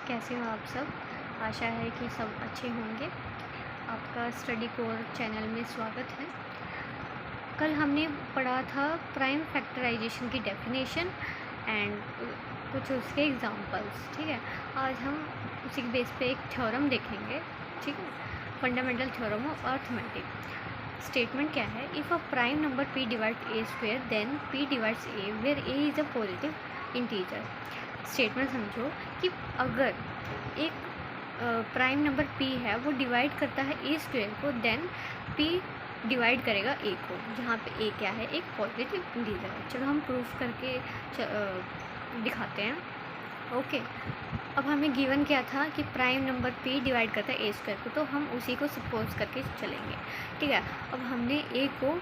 कैसे हो आप सब। आशा है कि सब अच्छे होंगे। आपका स्टडी कोर चैनल में स्वागत है। कल हमने पढ़ा था प्राइम फैक्टराइजेशन की डेफिनेशन एंड कुछ उसके एग्जांपल्स। ठीक है, आज हम उसी के बेस पे एक थ्योरम देखेंगे। ठीक है, fundamental theorem of arithmetic. Statement क्या है? If a prime number p divides a square then p divides a where a is a positive integer. Statement समझो कि अगर एक प्राइम नंबर p है वो डिवाइड करता है a स्क्वायर को, देन p डिवाइड करेगा a को, जहाँ पे a क्या है? एक पॉजिटिव इंटीजर है। चलो हम प्रूफ करके दिखाते हैं। ओके, अब हमें गिवन क्या था कि प्राइम नंबर p डिवाइड करता है a स्क्वायर को, तो हम उसी को सपोज करके चलेंगे। ठीक है, अब हमने a को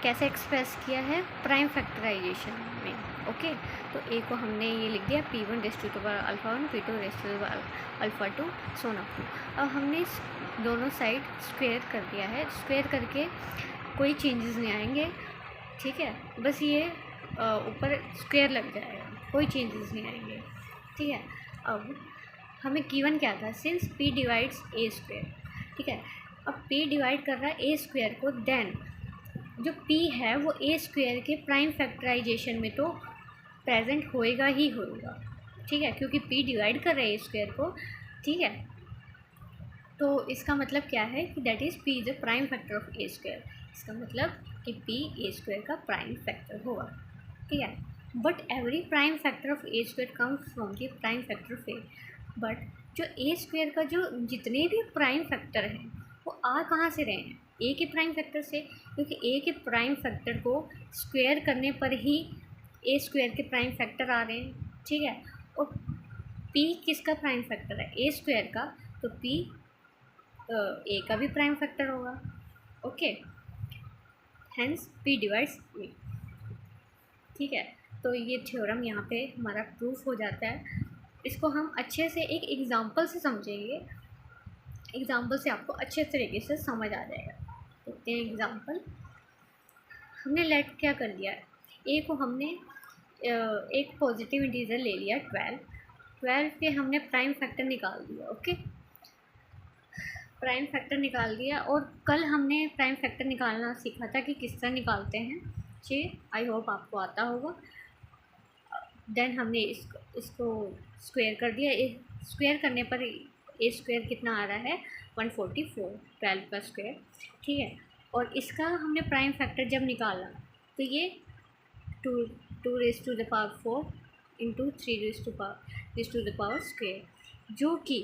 कैसे एक्सप्रेस किया है? प्राइम फैक्टराइजेशन में। ओके, तो a को हमने ये लिख दिया p1 raise to the power alpha 1 p2 raise to the power alpha 2 so on. अब हमने दोनों साइड स्क्वायर कर दिया है। स्क्वायर करके कोई चेंजेस नहीं आएंगे। ठीक है, बस ये ऊपर स्क्वायर लग जाएगा, कोई चेंजेस नहीं आएंगे। ठीक है, अब हमें गिवन क्या था? Since p divides a square. ठीक है, अब p डिवाइड कर रहा है a स्क्वायर को, देन जो p है वो a स्क्वायर के प्राइम फैक्टराइजेशन में तो प्रेजेंट होएगा ही होएगा। ठीक है, क्योंकि p डिवाइड कर रहा है a स्क्वायर को। ठीक है, तो इसका मतलब क्या है कि that is p is a prime factor of a square. इसका मतलब कि p a स्क्वायर का प्राइम फैक्टर होगा। ठीक है, but every prime factor of a square comes from the prime factor of a। But जो a स्क्वायर का जो जितने भी प्राइम फैक्टर हैं वो आ कहाँ से रहे हैं? a के प्राइम फैक्टर से, क्योंकि a के प्राइम फैक्टर को स्क्वायर करने पर ही a स्क्वायर के प्राइम फैक्टर आ रहे हैं। ठीक है, और p किसका प्राइम फैक्टर है? a स्क्वायर का, तो p a का भी प्राइम फैक्टर होगा। Okay, hence p divides a। ठीक है, तो ये थ्योरम यहाँ पे हमारा प्रूफ हो जाता है। इसको हम अच्छे से एक एग्जांपल से समझेंगे। एग्जांपल से आपको अच्छे तरीके से समझ आ जाएगा। देखते हैं एग्जांपल। हमने लेट क्या कर लिया? a को हमने एक पॉजिटिव इंटीजर ले लिया 12 पे हमने प्राइम फैक्टर निकाल दिया। ओके, प्राइम फैक्टर निकाल दिया, और कल हमने प्राइम फैक्टर निकालना सीखा था कि किस तरह निकालते हैं। जी, आई होप आपको आता होगा। देन हमने इसको स्क्वायर कर दिया। स्क्वायर करने पर ए स्क्वायर कितना आ रहा है? 144, 12 का स्क्वायर। ठीक है, और इसका हमने प्राइम फैक्टर जब निकाला तो ये 2 raise to the power 4 into 3 raise to the power square, जो कि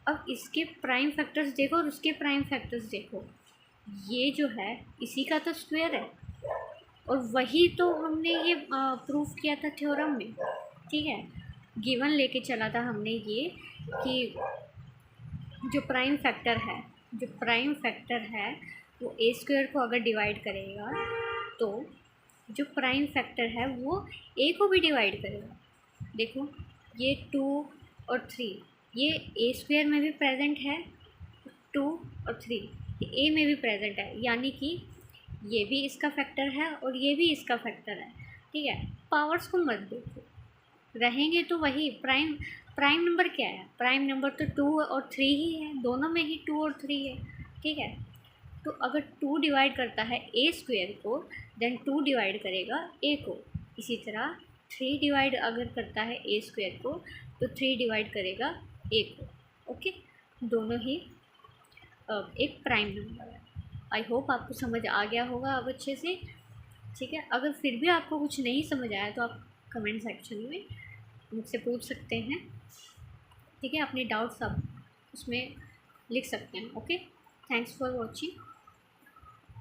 अब इसके प्राइम फैक्टर्स देखो और उसके प्राइम फैक्टर्स देखो, ये जो है इसी का तो स्क्वायर है, और वही तो हमने ये प्रूफ किया था थ्योरम में। ठीक है, गिवन लेके चला था हमने ये कि जो प्राइम फैक्टर है वो a स्क्वायर को अगर डिवाइड करेगा तो जो प्राइम फैक्टर है वो a को भी डिवाइड करेगा। देखो, ये 2 और 3 ये a स्क्वायर में भी प्रेजेंट है, 2 और 3 ये a में भी प्रेजेंट है, यानी कि ये भी इसका फैक्टर है और ये भी इसका फैक्टर है। ठीक है, पावर्स को मत देखो, रहेंगे तो वही प्राइम नंबर क्या है? प्राइम नंबर तो 2 और 3 ही है, दोनों में ही 2 और 3 है। ठीक है, तो अगर 2 डिवाइड करता है a स्क्वायर को, देन 2 डिवाइड करेगा a को। इसी तरह 3 डिवाइड अगर करता है a स्क्वायर को, तो 3 डिवाइड करेगा a को। ओके, दोनों ही एक प्राइम नंबर है। आई होप आपको समझ आ गया होगा अब अच्छे से। ठीक है, अगर फिर भी आपको कुछ नहीं समझ आया तो आप कमेंट सेक्शन में मुझसे पूछ सकते हैं। ठीक है, अपने डाउट्स आप उसमें लिख सकते हैं। Okay, thanks for watching.